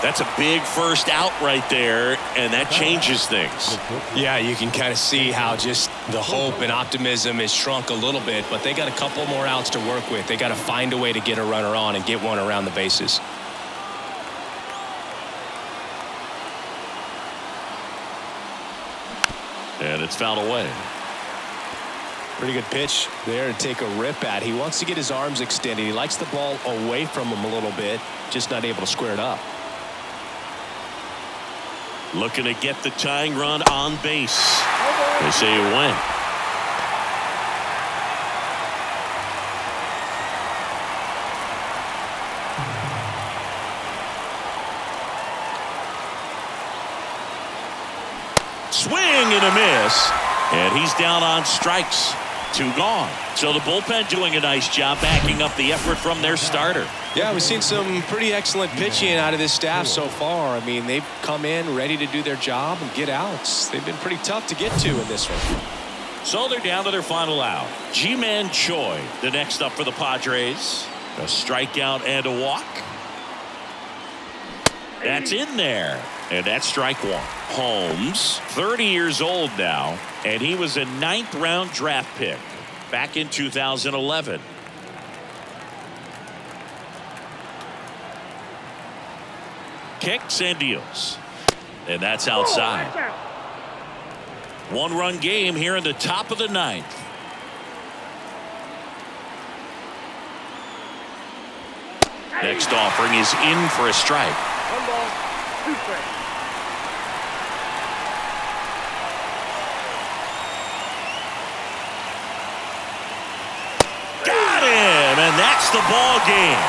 That's a big first out right there, and that changes things. Yeah, you can kind of see how just the hope and optimism is shrunk a little bit, but they got a couple more outs to work with. They got to find a way to get a runner on and get one around the bases. And it's fouled away. Pretty good pitch there to take a rip at. He wants to get his arms extended. He likes the ball away from him a little bit, just not able to square it up. Looking to get the tying run on base. They say it went. Swing and a miss. And he's down on strikes. 2 gone. So the bullpen doing a nice job backing up the effort from their starter. Yeah, we've seen some pretty excellent pitching out of this staff so far. I mean, they've come in ready to do their job and get outs. They've been pretty tough to get to in this one. So they're down to their final out. Ji-Man Choi, the next up for the Padres. A strikeout and a walk. That's in there. And that's strike 1. Holmes, 30 years old now, and he was a 9th-round draft pick back in 2011. Kicks and deals. And that's outside. 1-run game here in the top of the 9th. Next offering is in for a strike. 1 ball, 2 strikes. Got him, and that's the ball game.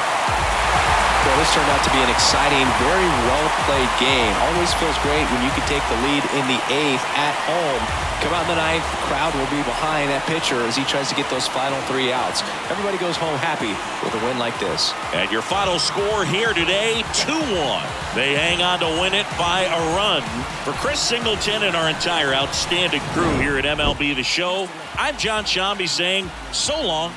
Well, this turned out to be an exciting, very well-played game. Always feels great when you can take the lead in the 8th at home. Come out in the 9th, the crowd will be behind that pitcher as he tries to get those final 3 outs. Everybody goes home happy with a win like this. And your final score here today, 2-1. They hang on to win it by a run. For Chris Singleton and our entire outstanding crew here at MLB The Show, I'm John Shambi saying so long.